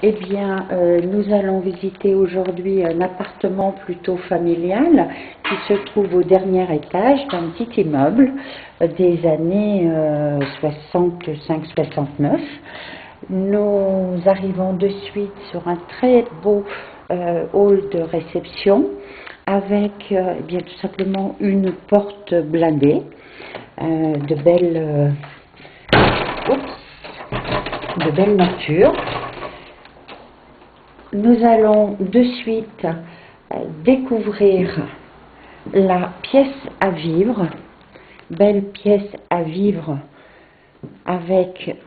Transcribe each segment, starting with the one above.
Eh bien, nous allons visiter aujourd'hui un appartement plutôt familial qui se trouve au dernier étage d'un petit immeuble des années 65-69. Nous arrivons de suite sur un très beau hall de réception avec eh bien, tout simplement une porte blindée, de belles montures. Nous allons de suite découvrir la pièce à vivre, belle pièce à vivre avec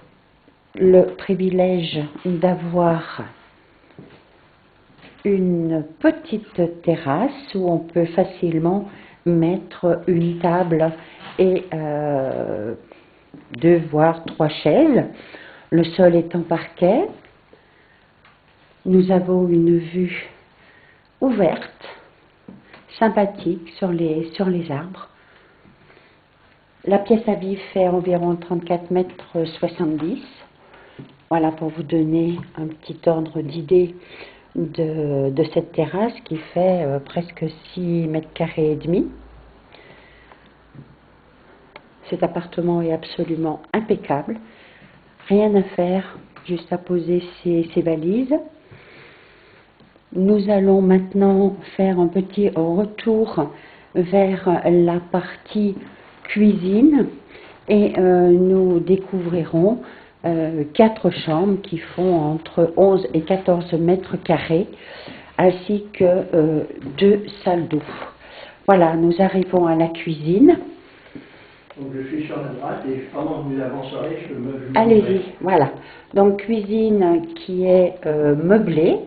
le privilège d'avoir une petite terrasse où on peut facilement mettre une table et 2 voire 3 chaises. Le sol est en parquet. Nous avons une vue ouverte, sympathique sur les arbres. La pièce à vivre fait environ 34 mètres 70. Voilà pour vous donner un petit ordre d'idée de cette terrasse qui fait presque 6 mètres carrés et demi. Cet appartement est absolument impeccable. Rien à faire, juste à poser ses valises. Nous allons maintenant faire un petit retour vers la partie cuisine et nous découvrirons 4 chambres qui font entre 11 et 14 mètres carrés ainsi que 2 salles d'eau. Voilà, nous arrivons à la cuisine. Donc je suis sur la droite et pendant que vous avancerez, je me... Allez-y, voilà. Donc cuisine qui est meublée.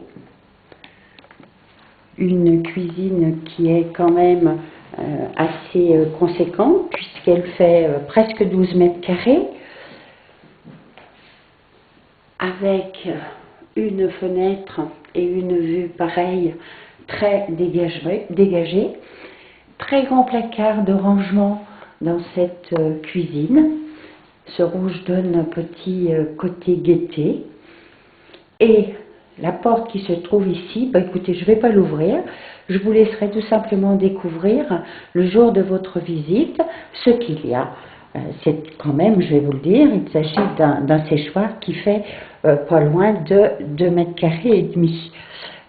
Une cuisine qui est quand même assez conséquente puisqu'elle fait presque 12 mètres carrés avec une fenêtre et une vue pareille très dégagée. Très grand placard de rangement dans cette cuisine. Ce rouge donne un petit côté gaieté. Et la porte qui se trouve ici, écoutez, je ne vais pas l'ouvrir, je vous laisserai tout simplement découvrir le jour de votre visite ce qu'il y a. C'est quand même, je vais vous le dire, il s'agit d'un séchoir qui fait pas loin de 2 mètres carrés et demi.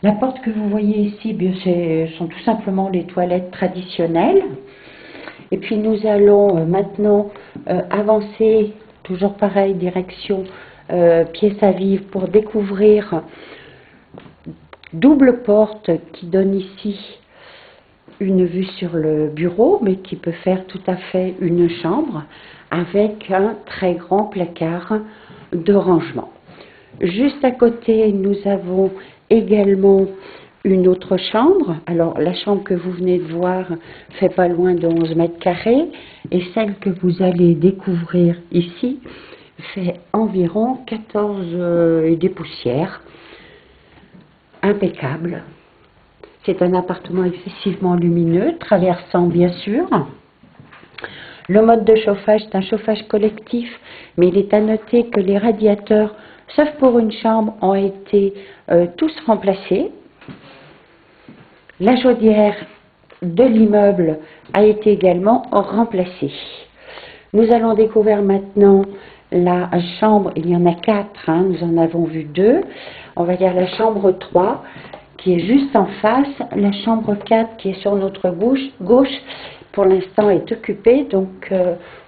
La porte que vous voyez ici, bien, ce sont tout simplement les toilettes traditionnelles. Et puis nous allons maintenant avancer, toujours pareil, direction pièce à vivre pour découvrir double porte qui donne ici une vue sur le bureau mais qui peut faire tout à fait une chambre avec un très grand placard de rangement. Juste à côté nous avons également une autre chambre. Alors la chambre que vous venez de voir fait pas loin de 11 mètres carrés et celle que vous allez découvrir ici fait environ 14 et des poussières. Impeccable. C'est un appartement excessivement lumineux, traversant bien sûr. Le mode de chauffage est un chauffage collectif, mais il est à noter que les radiateurs, sauf pour une chambre, ont été tous remplacés. La chaudière de l'immeuble a été également remplacée. Nous allons découvrir maintenant la chambre, il y en a 4, nous en avons vu 2. On va dire la chambre 3 qui est juste en face. La chambre 4 qui est sur notre gauche pour l'instant est occupée, donc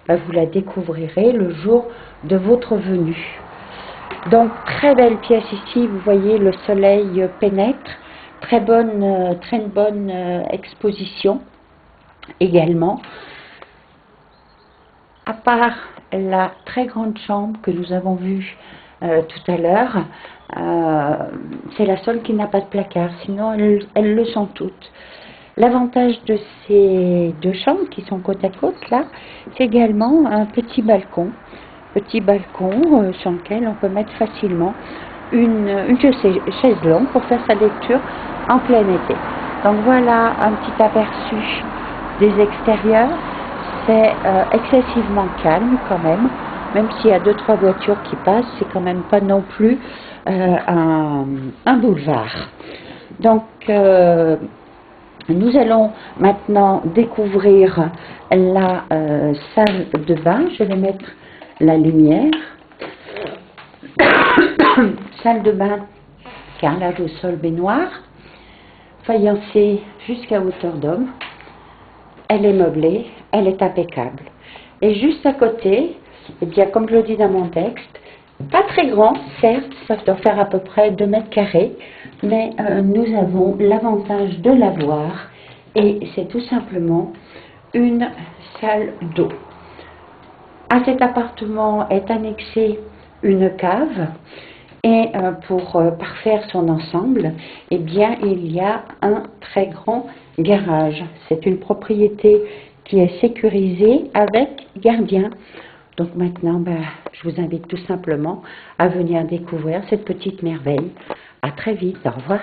vous la découvrirez le jour de votre venue. Donc très belle pièce ici, vous voyez le soleil pénètre, très bonne exposition également. À part la très grande chambre que nous avons vue tout à l'heure, c'est la seule qui n'a pas de placard, sinon elles le sont toutes. L'avantage de ces 2 chambres qui sont côte à côte là, c'est également un petit balcon sur lequel on peut mettre facilement une chaise longue pour faire sa lecture en plein été. Donc voilà un petit aperçu des extérieurs. C'est excessivement calme quand même s'il y a 2-3 voitures qui passent, c'est quand même pas non plus un boulevard. Donc, nous allons maintenant découvrir la salle de bain. Je vais mettre la lumière. Salle de bain, carrelage au sol baignoire, faïencée jusqu'à hauteur d'homme. Elle est meublée, elle est impeccable. Et juste à côté, eh bien, comme je le dis dans mon texte, pas très grand, certes, ça doit faire à peu près 2 mètres carrés, mais nous avons l'avantage de l'avoir, et c'est tout simplement une salle d'eau. À cet appartement est annexée une cave, et pour parfaire son ensemble, eh bien, il y a un très grand garage. C'est une propriété qui est sécurisée avec gardien. Donc maintenant, je vous invite tout simplement à venir découvrir cette petite merveille. À très vite, au revoir.